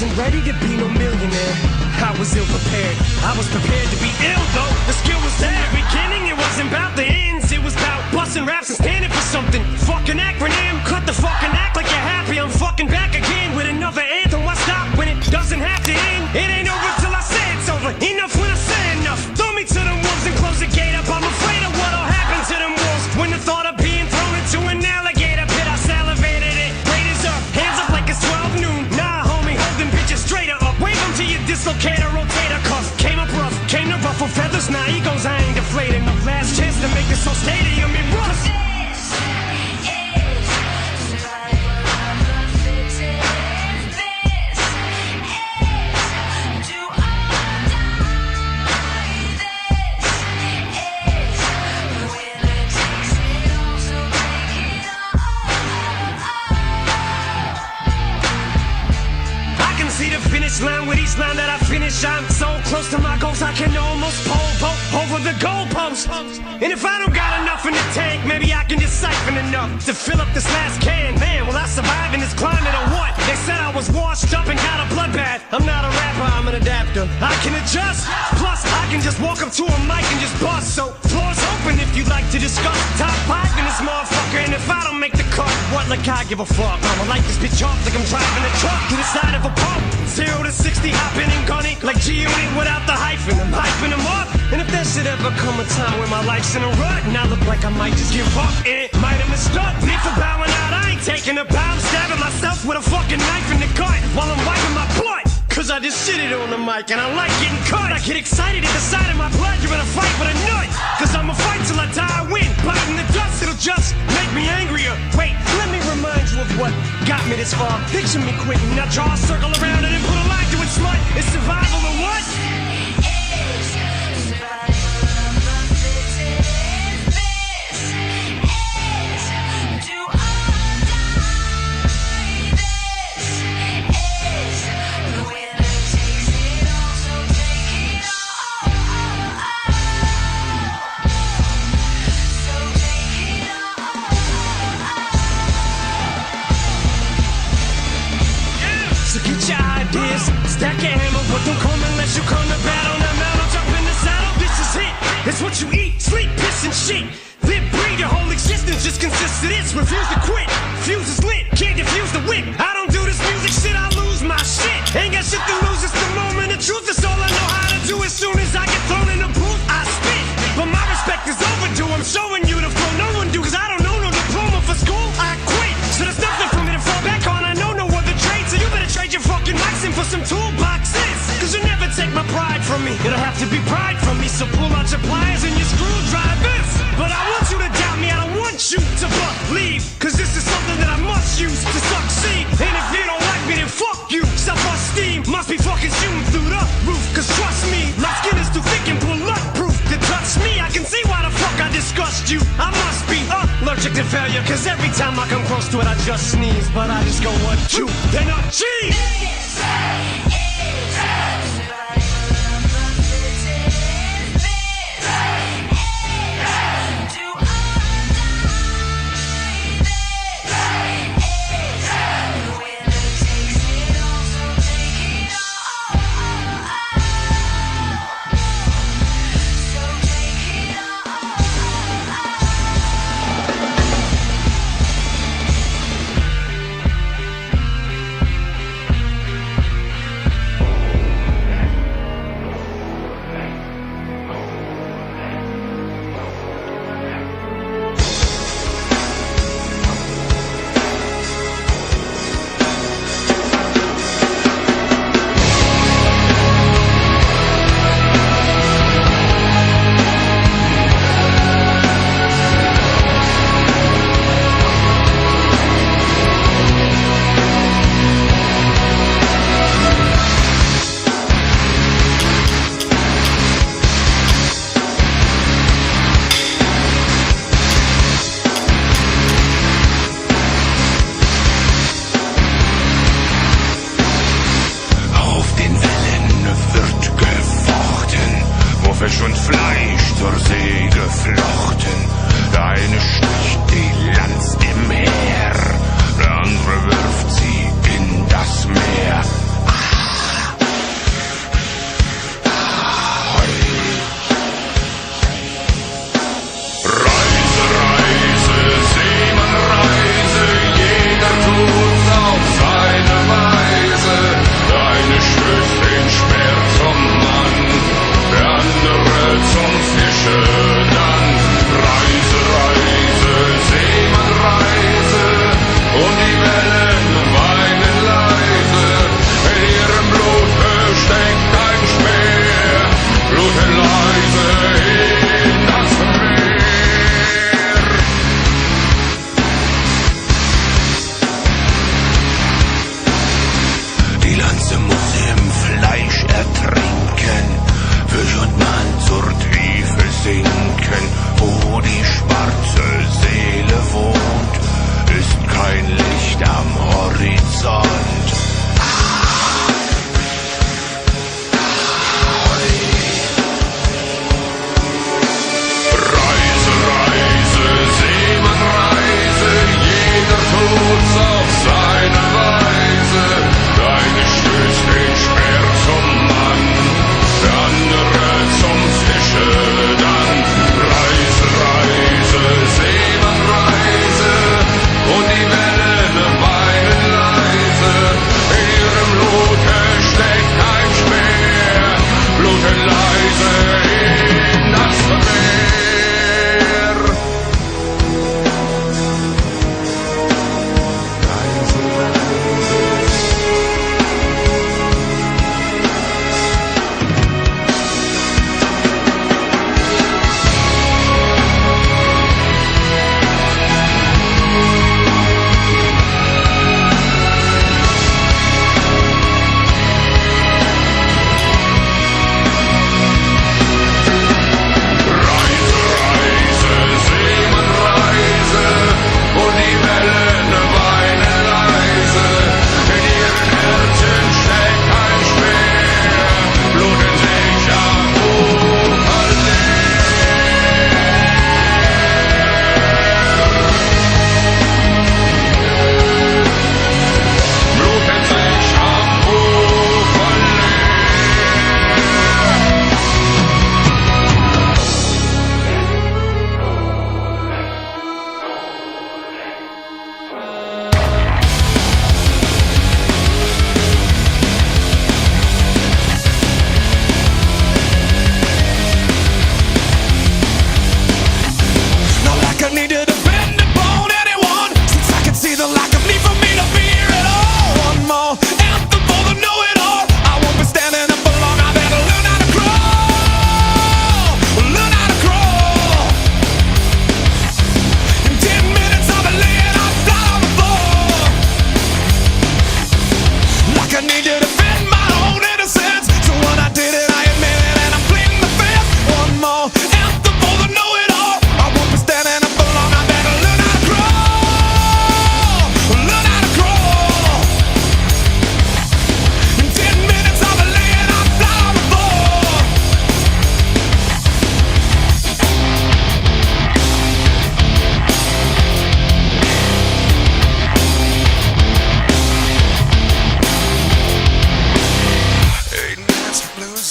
wasn't ready to be no millionaire. I was ill prepared. I was prepared to be ill though. The skill was there. In the beginning, it wasn't about the ends. It was about busting raps and standing for something. Fucking acronym. Cut the fucking act like you're happy. I'm fucking back again with another anthem. Why stop when it doesn't have to end? It ain't over till I say it's over. Enough when I say enough. Throw me to them wolves and close the gate up. I'm afraid of what'll happen to them wolves when the thought of being thrown into an alligator pit. I salivated it. Raiders up. Hands up like it's 12 noon. Nah, homie, hold them bitches straighter up. Wave them to your dislocator, rotator cuff. Came up rough, came to ruffle feathers. Now egos, I ain't deflated. My last chance to make this whole stadium in rust. Line with each line that I finish, I'm so close to my goals I can almost pole vault over the goalpost. And if I don't got enough in the tank, maybe I can just siphon enough to fill up this last can. Man, will I survive in this climate or what? They said I was washed up and got a bloodbath. I'm not a rapper, I'm an adapter. I can adjust, plus I can just walk up to a mic and just bust. So floor's open if you'd like to discuss. Top 5 in this motherfucker, and if I don't make the cut, what, like I give a fuck? I'ma light this bitch off like I'm driving a truck to the side of a pump. 0 to 60 hopping and gunning like G-Unit without the hyphen. I'm hyping them up. And if there should ever come a time when my life's in a rut and I look like I might just give up, it might have mistook me for bowing out. I ain't taking a bow. I'm stabbing myself with a fucking knife in the gut while I'm wiping my blood. Cause I just shitted on the mic and I like getting cut. I get excited at the sight of my blood. You're in a fight with a nut. Cause I'ma fight till I die, I win. Biting the dust, it'll just make me angrier. Wait, let me remind you of what got me this far. Picture me quitting, now draw a circle around it and put a line to it, slut. It's survival or what? Stack your hammer, but don't come unless you come to battle. Now mount, jump in the saddle, this is it. It's what you eat, sleep, piss and shit. Live, breathe, your whole existence just consists of this. Refuse to quit, fuse is lit, can't defuse the whip. I don't do this music shit, I lose my shit. Ain't got shit to lose, it's the moment of truth. It's all I know how to do. As soon as I get thrown in the booth, I spit. But my respect is overdue, I'm showing you the flow no one do. Cause I don't know no diploma for school, I quit. So there's nothing for me to fall back on, I know no other trade. So you better trade your fucking mics in for some toolboxes. Cause you never take my pride from me. It'll have to be pride from me. So pull out your pliers and your screwdrivers. But I want you to doubt me, I don't want you to believe. Cause this is something that I must use to succeed. And if you don't like me, then fuck you. Self-esteem must be fucking shooting through the roof. Cause trust me, my skin is too thick and bulletproof to touch me. I can see why the fuck I disgust you. I must be allergic to failure. Cause every time I come close to it, I just sneeze. But I just go, what, you, then achieve. Fisch und Fleisch zur See geflochten. Der eine sticht die Lanz im Heer, der andere wirft sie in das Meer. Ach,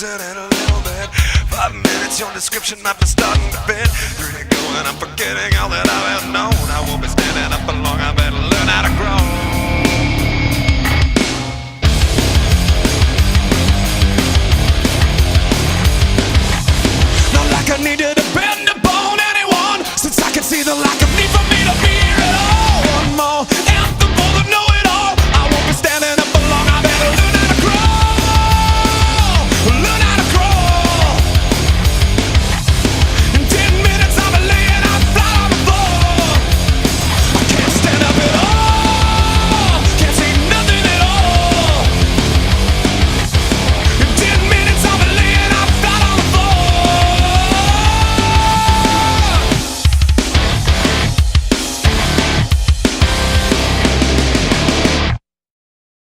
losing it a little bit. 5 minutes, your description might be starting to fit. 3 to go and I'm forgetting all that I've ever known. I won't be standing up for long, I better learn how to grow.